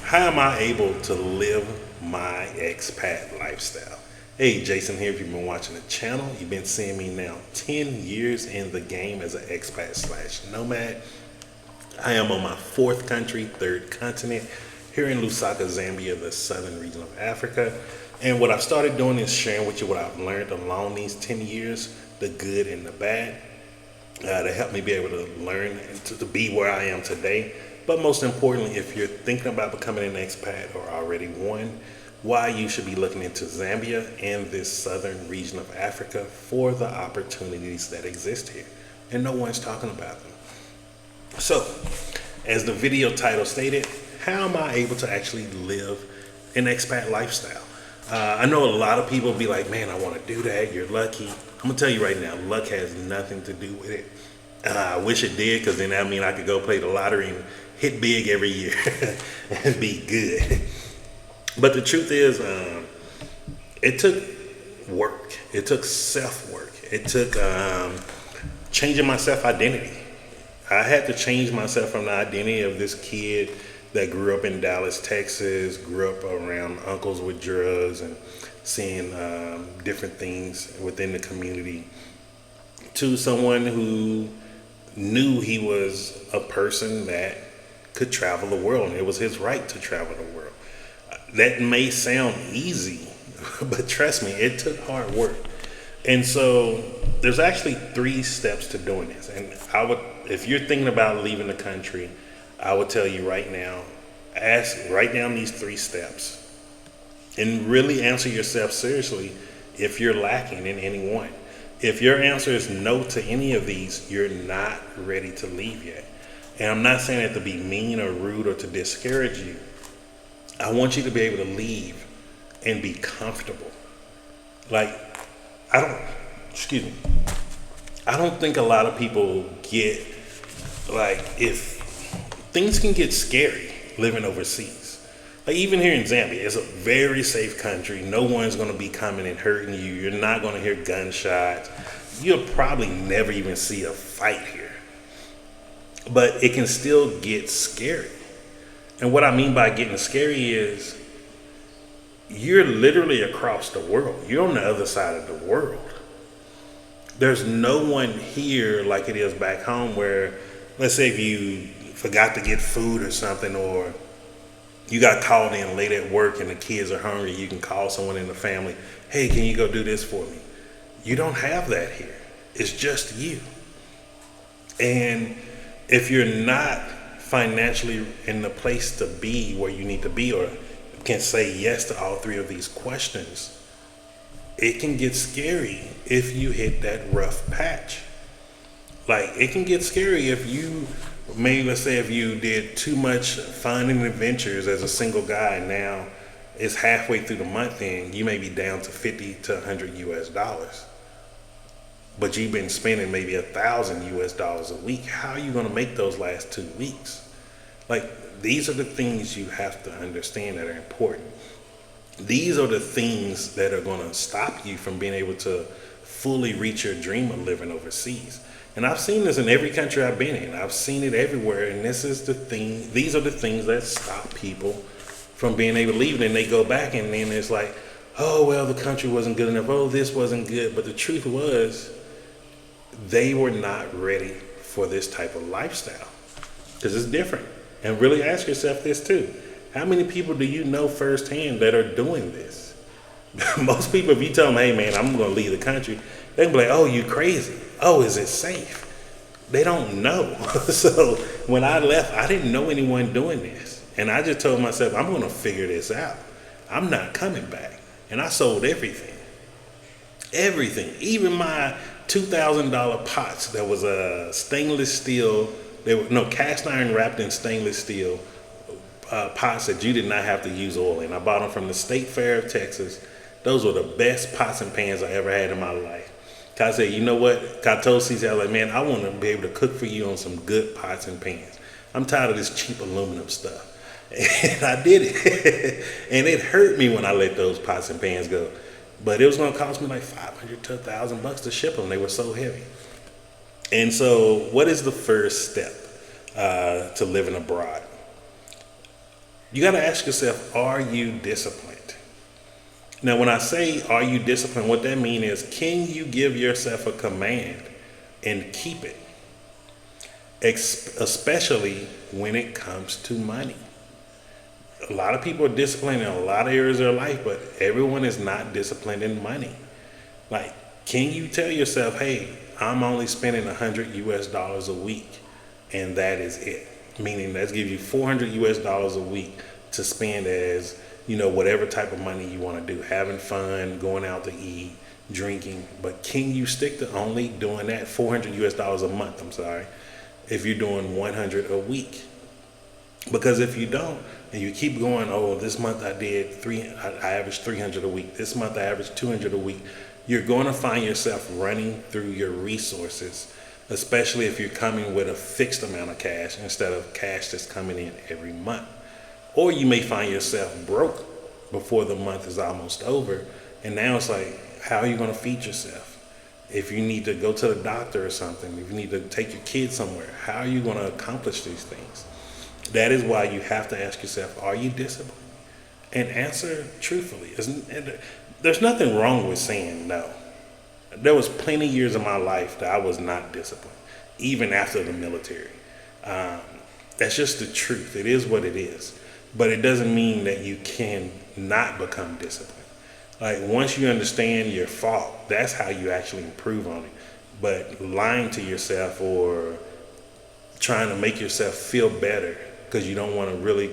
How am I able to live my expat lifestyle? Hey, Jason here. If you've been watching the channel, you've been seeing me now 10 years in the game as an expat slash nomad. I am on my fourth country, third continent, here in Lusaka, Zambia, the southern region of Africa. And what I've started doing is sharing with you what I've learned along these 10 years, the good and the bad, to help me be able to learn and to be where I am today. But most importantly, if you're thinking about becoming an expat or already one, why you should be looking into Zambia and this southern region of Africa for the opportunities that exist here. And no one's talking about them. So, as the video title stated, how am I able to actually live an expat lifestyle? I know a lot of people be like, man, I want to do that. You're lucky. I'm going to tell you right now, luck has nothing to do with it. I wish it did, because then that means I could go play the lottery and hit big every year and be good. But the truth is, it took work. It took self-work. It took changing my self-identity. I had to change myself from the identity of this kid that grew up in Dallas, Texas, grew up around uncles with drugs and seeing different things within the community, to someone who knew he was a person that could travel the world, and it was his right to travel the world. That may sound easy, but trust me, it took hard work. And so there's actually 3 steps to doing this. And if you're thinking about leaving the country, I would tell you right now, write down these 3 steps and really answer yourself seriously if you're lacking in any one. If your answer is no to any of these, you're not ready to leave yet. And I'm not saying that to be mean or rude or to discourage you. I want you to be able to leave and be comfortable. Like, I don't think a lot of people get, like, if things can get scary living overseas. Like, even here in Zambia, it's a very safe country. No one's going to be coming and hurting you. You're not going to hear gunshots. You'll probably never even see a fight here. But it can still get scary. And what I mean by getting scary is you're literally across the world. You're on the other side of the world. There's no one here like it is back home where, let's say if you forgot to get food or something, or you got called in late at work and the kids are hungry, you can call someone in the family, hey, can you go do this for me? You don't have that here. It's just you. And if you're not financially in the place to be where you need to be, or can say yes to all 3 of these questions, it can get scary if you hit that rough patch. Like, it can get scary if you, maybe let's say if you did too much fun and adventures as a single guy, now it's halfway through the month and you may be down to 50 to 100 US dollars. But you've been spending maybe $1,000 US dollars a week. How are you going to make those last 2 weeks? Like, these are the things you have to understand that are important. These are the things that are going to stop you from being able to fully reach your dream of living overseas. And I've seen this in every country I've been in. I've seen it everywhere. And this is the thing. These are the things that stop people from being able to leave. And they go back and then it's like, oh, well, the country wasn't good enough. Oh, this wasn't good. But the truth was, they were not ready for this type of lifestyle, because it's different. And really ask yourself this too. How many people do you know firsthand that are doing this? Most people, if you tell them, hey man, I'm going to leave the country, they can be like, oh, you crazy. Oh, is it safe? They don't know. So when I left, I didn't know anyone doing this. And I just told myself, I'm going to figure this out. I'm not coming back. And I sold everything. Everything. Even my $2,000 pots that was a stainless steel, they were cast iron wrapped in stainless steel pots that you did not have to use oil in. I bought them from the State Fair of Texas. Those were the best pots and pans I ever had in my life. I said, you know what? I told CC, I was like, man, I want to be able to cook for you on some good pots and pans. I'm tired of this cheap aluminum stuff. And I did it. And it hurt me when I let those pots and pans go. But it was going to cost me like $500 to $1,000 to ship them. They were so heavy. And so what is the first step to living abroad? You got to ask yourself, are you disciplined? Now, when I say, are you disciplined, what that means is, can you give yourself a command and keep it? Especially when it comes to money. A lot of people are disciplined in a lot of areas of their life, but everyone is not disciplined in money. Like, can you tell yourself, hey, I'm only spending $100 a week, and that is it? Meaning that's give you $400 a week to spend as, whatever type of money you want to do, having fun, going out to eat, drinking. But can you stick to only doing that $400 a month? I'm sorry, if you're doing 100 a week. Because if you don't, and you keep going, oh, this month I averaged 300 a week. This month I averaged 200 a week. You're going to find yourself running through your resources, especially if you're coming with a fixed amount of cash instead of cash that's coming in every month. Or you may find yourself broke before the month is almost over. And now it's like, how are you going to feed yourself? If you need to go to the doctor or something, if you need to take your kids somewhere, how are you going to accomplish these things? That is why you have to ask yourself, are you disciplined? And answer truthfully. There's nothing wrong with saying no. There was plenty of years of my life that I was not disciplined, even after the military. That's just the truth. It is what it is. But it doesn't mean that you can not become disciplined. Like, once you understand your fault, that's how you actually improve on it. But lying to yourself or trying to make yourself feel better because you don't want to really